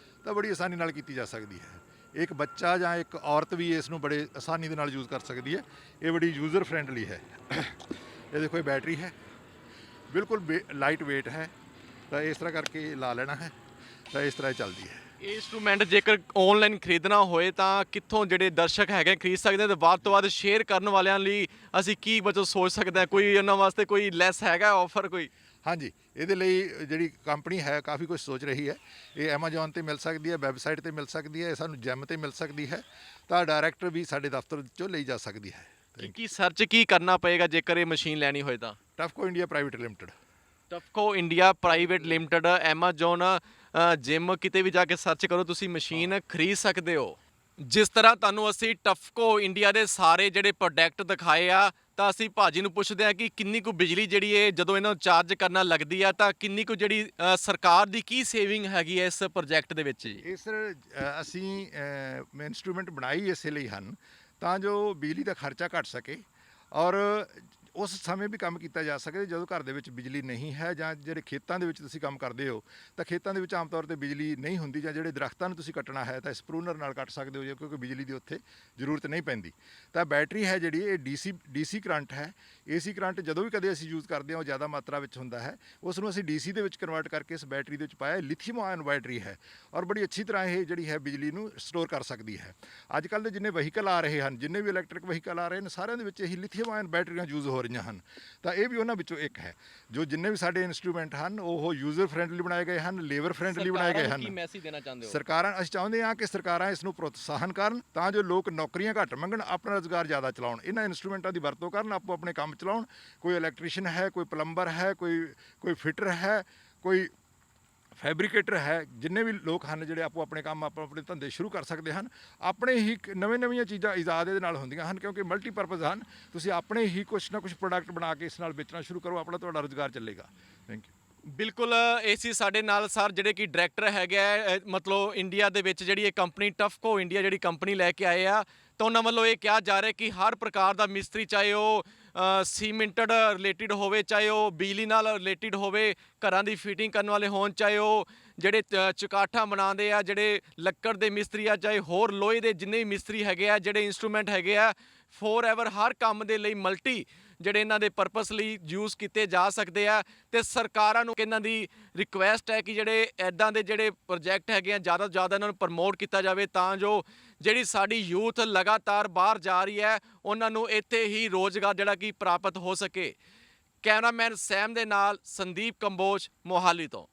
ਤਾਂ ਬੜੀ ਆਸਾਨੀ ਨਾਲ ਕੀਤੀ ਜਾ ਸਕਦੀ ਹੈ। ਇੱਕ ਬੱਚਾ ਜਾਂ ਇੱਕ ਔਰਤ ਵੀ ਇਸ ਨੂੰ ਬੜੇ ਆਸਾਨੀ ਦੇ ਨਾਲ ਯੂਜ਼ ਕਰ ਸਕਦੀ ਹੈ। ਇਹ ਬੜੀ ਯੂਜ਼ਰ ਫਰੈਂਡਲੀ ਹੈ। ਇਹ ਦੇਖੋ, ਇਹ ਬੈਟਰੀ ਹੈ, ਬਿਲਕੁਲ ਲਾਈਟ ਵੇਟ ਹੈ। ਤਾਂ ਇਸ ਤਰ੍ਹਾਂ ਕਰਕੇ ਲਾ ਲੈਣਾ ਹੈ, ਤਾਂ ਇਸ ਤਰ੍ਹਾਂ ਚੱਲਦੀ ਹੈ। ਇਹ ਇੰਸਟਰੂਮੈਂਟ ਜੇਕਰ ਆਨਲਾਈਨ ਖਰੀਦਣਾ ਹੋਏ ਤਾਂ ਕਿੱਥੋਂ ਜਿਹੜੇ ਦਰਸ਼ਕ ਹੈਗੇ ਖਰੀਦ ਸਕਦੇ, ਤੇ ਵੱਧ ਤੋਂ ਵੱਧ ਸ਼ੇਅਰ ਕਰਨ ਵਾਲਿਆਂ ਲਈ ਅਸੀਂ ਕੀ ਬਚੋ ਸੋਚ ਸਕਦੇ ਹਾਂ? ਕੋਈ ਉਹਨਾਂ ਵਾਸਤੇ ਕੋਈ ਲੈਸ ਹੈਗਾ, ਆਫਰ ਕੋਈ? ਹਾਂਜੀ, ਇਹਦੇ ਲਈ ਜਿਹੜੀ ਕੰਪਨੀ ਹੈ ਕਾਫੀ ਕੁਝ ਸੋਚ ਰਹੀ ਹੈ। ਇਹ ਐਮਾਜ਼ੋਨ 'ਤੇ ਮਿਲ ਸਕਦੀ ਹੈ, ਵੈਬਸਾਈਟ 'ਤੇ ਮਿਲ ਸਕਦੀ ਹੈ, ਸਾਨੂੰ ਜੈਮ 'ਤੇ ਮਿਲ ਸਕਦੀ ਹੈ, ਤਾਂ ਡਾਇਰੈਕਟ ਵੀ ਸਾਡੇ ਦਫ਼ਤਰ 'ਚੋਂ ਲਈ ਜਾ ਸਕਦੀ ਹੈ। ਕੀ ਸਰਚ ਕੀ ਕਰਨਾ ਪਏਗਾ ਜੇਕਰ ਇਹ ਮਸ਼ੀਨ ਲੈਣੀ ਹੋਏ ਤਾਂ? Tufco India private limited. Tufco India private limited, Amazon, gym, ਕਿਤੇ ਵੀ ਜਾ ਕੇ ਸਰਚ ਕਰੋ, ਤੁਸੀਂ ਮਸ਼ੀਨ ਖਰੀਦ ਸਕਦੇ ਹੋ। ਜਿਸ ਤਰ੍ਹਾਂ ਤੁਹਾਨੂੰ ਅਸੀਂ ਟਫਕੋ ਇੰਡੀਆ ਦੇ ਸਾਰੇ ਜਿਹੜੇ ਪ੍ਰੋਡਕਟ ਦਿਖਾਏ ਆ, ਤਾਂ ਅਸੀਂ ਭਾਜੀ ਨੂੰ ਪੁੱਛਦੇ ਹਾਂ ਕਿ ਕਿੰਨੀ ਕੁ ਬਿਜਲੀ ਜਿਹੜੀ ਹੈ ਜਦੋਂ ਇਹਨਾਂ ਨੂੰ ਚਾਰਜ ਕਰਨਾ ਲੱਗਦੀ ਆ, ਤਾਂ ਕਿੰਨੀ ਕੁ ਜਿਹੜੀ ਸਰਕਾਰ ਦੀ ਕੀ ਸੇਵਿੰਗ ਹੈਗੀ ਹੈ ਇਸ ਪ੍ਰੋਜੈਕਟ ਦੇ ਵਿੱਚ ਜੀ? ਇਸ ਅਸੀਂ ਇੰਸਟਰੂਮੈਂਟ ਬਣਾਈ ਇਸੇ ਲਈ ਹਨ ਤਾਂ ਜੋ ਬਿਜਲੀ ਦਾ ਖਰਚਾ ਘਟ ਸਕੇ ਔਰ ਉਸ ਸਮੇਂ ਵੀ ਕੰਮ ਕੀਤਾ ਜਾ ਸਕੇ ਜਦੋਂ ਘਰ ਦੇ ਵਿੱਚ ਬਿਜਲੀ ਨਹੀਂ ਹੈ, ਜਾਂ ਜਿਹੜੇ ਖੇਤਾਂ ਦੇ ਵਿੱਚ ਤੁਸੀਂ ਕੰਮ ਕਰਦੇ ਹੋ ਤਾਂ ਖੇਤਾਂ ਦੇ ਵਿੱਚ ਆਮ ਤੌਰ ਤੇ ਬਿਜਲੀ ਨਹੀਂ ਹੁੰਦੀ, ਜਾਂ ਜਿਹੜੇ ਦਰਖਤਾਂ ਨੂੰ ਤੁਸੀਂ ਕੱਟਣਾ ਹੈ ਤਾਂ ਸਪਰੂਨਰ ਨਾਲ ਕੱਟ ਸਕਦੇ ਹੋ, ਕਿਉਂਕਿ ਬਿਜਲੀ ਦੀ ਉੱਥੇ ਜ਼ਰੂਰਤ ਨਹੀਂ ਪੈਂਦੀ। ਤਾਂ ਬੈਟਰੀ ਹੈ ਜਿਹੜੀ ਇਹ ਡੀਸੀ ਕਰੰਟ ਹੈ। ਏਸੀ ਕਰੰਟ ਜਦੋਂ ਵੀ ਕਦੇ ਅਸੀਂ ਯੂਜ਼ ਕਰਦੇ ਹਾਂ ਉਹ ਜ਼ਿਆਦਾ ਮਾਤਰਾ ਵਿੱਚ ਹੁੰਦਾ ਹੈ, ਉਸ ਨੂੰ ਅਸੀਂ ਡੀਸੀ ਦੇ ਵਿੱਚ ਕਨਵਰਟ ਕਰਕੇ ਇਸ ਬੈਟਰੀ ਦੇ ਵਿੱਚ ਪਾਇਆ। ਲਿਥੀਅਮ ਆਇਨ ਬੈਟਰੀ ਹੈ ਔਰ ਬੜੀ ਅੱਛੀ ਤਰ੍ਹਾਂ ਇਹ ਜਿਹੜੀ ਹੈ ਬਿਜਲੀ ਨੂੰ ਸਟੋਰ ਕਰ ਸਕਦੀ ਹੈ। ਅੱਜ ਕੱਲ੍ਹ ਦੇ ਜਿੰਨੇ ਵਹੀਕਲ ਆ ਰਹੇ ਹਨ, ਜਿੰਨੇ ਵੀ ਇਲੈਕਟ੍ਰਿਕ ਵਹੀਕਲ ਆ ਰਹੇ ਨੇ, ਸਾਰਿਆਂ ਦੇ ਵਿੱਚ ਇਹੀ ਲਿਥੀਅਮ ਆਇਨ ਬੈਟਰੀਆਂ ਯੂਜ਼ ਹੋ ਰਹੀਆਂ ਹਨ। ਤਾਂ ਇਹ ਵੀ ਉਹਨਾਂ ਵਿੱਚੋਂ ਇੱਕ ਹੈ। ਜੋ ਜਿੰਨੇ ਵੀ ਸਾਡੇ ਇੰਸਟਰੂਮੈਂਟ ਹਨ ਉਹ ਯੂਜ਼ਰ ਫਰੈਂਡਲੀ ਬਣਾਏ ਗਏ ਹਨ, ਲੇਬਰ ਫਰੈਂਡਲੀ ਬਣਾਏ ਗਏ ਹਨ। ਕੀ ਮੈਸੇਜ ਦੇਣਾ ਚਾਹੁੰਦੇ ਹੋ? ਸਰਕਾਰਾਂ, ਅਸੀਂ ਚਾਹੁੰਦੇ ਹਾਂ ਕਿ ਸਰਕਾਰਾਂ ਇਸ ਨੂੰ ਪ੍ਰੋਤਸਾਹਨ ਕਰਨ ਤਾਂ ਜੋ ਲੋਕ ਨੌਕਰੀਆਂ ਘੱਟ ਮੰਗਣ, ਆਪਣਾ ਰੁਜ਼ਗਾਰ ਜ਼ਿਆਦਾ ਚਲਾਉਣ, ਇਹਨਾਂ ਇੰਸਟਰੂਮੈਂਟਾਂ ਦੀ ਵਰਤੋਂ ਕਰਨ, ਆਪੋ ਆਪਣੇ ਕੰਮ ਕੰਮ ਚਲਾਉਣ। ਕੋਈ ਇਲੈਕਟ੍ਰੀਸ਼ੀਅਨ ਹੈ, ਕੋਈ ਪਲੰਬਰ ਹੈ, ਕੋਈ ਫਿਟਰ ਹੈ, ਕੋਈ ਫੈਬਰੀਕੇਟਰ ਹੈ। ਜਿੰਨੇ ਵੀ ਲੋਕ ਹਨ ਜਿਹੜੇ ਆਪੋ ਆਪਣੇ ਕੰਮ ਆਪਣੇ ਧੰਦੇ ਸ਼ੁਰੂ ਕਰ ਸਕਦੇ ਹਨ। ਆਪਣੇ ਹੀ ਨਵੀਆਂ ਚੀਜ਼ਾਂ ਈਜਾਦ ਇਹਦੇ ਨਾਲ ਹੁੰਦੀਆਂ ਹਨ, ਕਿਉਂਕਿ ਮਲਟੀਪਰਪਜ਼ ਹਨ। ਤੁਸੀਂ ਆਪਣੇ ਹੀ ਕੁਛ ਨਾ ਕੁਛ ਪ੍ਰੋਡਕਟ ਬਣਾ ਕੇ ਇਸ ਨਾਲ ਵੇਚਣਾ ਸ਼ੁਰੂ ਕਰੋ, ਆਪਣਾ ਤੁਹਾਡਾ ਰੁਜ਼ਗਾਰ ਚੱਲੇਗਾ। Thank you. ਬਿਲਕੁਲ ਇਹ ਸੀ ਸਾਡੇ ਨਾਲ ਸਰ ਜਿਹੜੇ ਕਿ ਡਾਇਰੈਕਟਰ ਹੈਗੇ ਆ ਮਤਲਬ ਇੰਡੀਆ ਦੇ ਵਿੱਚ ਜਿਹੜੀ ਇਹ ਕੰਪਨੀ ਟਫਕੋ ਇੰਡੀਆ ਜਿਹੜੀ ਕੰਪਨੀ ਲੈ ਕੇ ਆਏ ਆ, ਤਾਂ ਉਹਨਾਂ ਵੱਲੋਂ ਇਹ ਕਿਹਾ ਜਾ ਰਿਹਾ ਕਿ ਹਰ ਪ੍ਰਕਾਰ ਦਾ ਮਿਸਤਰੀ, ਚਾਹੇ ਉਹ ਸੀਮੈਂਟਡ ਰਿਲੇਟਿਡ ਹੋਵੇ, ਚਾਹੇ ਉਹ ਬਿਜਲੀ ਨਾਲ ਰਿਲੇਟਿਡ ਹੋਵੇ, ਘਰਾਂ ਦੀ ਫਿਟਿੰਗ ਕਰਨ ਵਾਲੇ ਹੋਣ, ਚਾਹੇ ਉਹ ਜਿਹੜੇ ਚੁਕਾਠਾਂ ਬਣਾਉਂਦੇ ਆ, ਜਿਹੜੇ ਲੱਕੜ ਦੇ ਮਿਸਤਰੀ ਆ, ਚਾਹੇ ਹੋਰ ਲੋਹੇ ਦੇ ਜਿੰਨੇ ਵੀ ਮਿਸਤਰੀ ਹੈਗੇ ਆ, ਜਿਹੜੇ ਇੰਸਟਰੂਮੈਂਟ ਹੈਗੇ ਆ, ਫੋਰ ਐਵਰ ਹਰ ਕੰਮ ਦੇ ਲਈ ਮਲਟੀ ਜਿਹੜੇ ਇਹਨਾਂ ਦੇ ਪਰਪਸ ਲਈ ਯੂਜ਼ ਕੀਤੇ ਜਾ ਸਕਦੇ ਆ। ਤੇ ਸਰਕਾਰਾਂ ਨੂੰ ਇਹਨਾਂ ਦੀ ਰਿਕੁਐਸਟ ਹੈ ਕਿ ਜਿਹੜੇ ਐਦਾਂ ਦੇ ਜਿਹੜੇ ਪ੍ਰੋਜੈਕਟ ਹੈਗੇ ਆ ਜ਼ਿਆਦਾ ਤੋਂ ਜ਼ਿਆਦਾ ਇਹਨਾਂ ਨੂੰ ਪ੍ਰਮੋਟ ਕੀਤਾ ਜਾਵੇ, ਤਾਂ ਜੋ ਜਿਹੜੀ ਸਾਡੀ ਯੂਥ ਲਗਾਤਾਰ ਬਾਹਰ ਜਾ ਰਹੀ ਹੈ ਉਹਨਾਂ ਨੂੰ ਇੱਥੇ ਹੀ ਰੋਜ਼ਗਾਰ ਜਿਹੜਾ ਕਿ ਪ੍ਰਾਪਤ ਹੋ ਸਕੇ। ਕੈਮਰਾਮੈਨ ਸੈਮ ਦੇ ਨਾਲ ਸੰਦੀਪ ਕੰਬੋਜ, ਮੋਹਾਲੀ ਤੋਂ।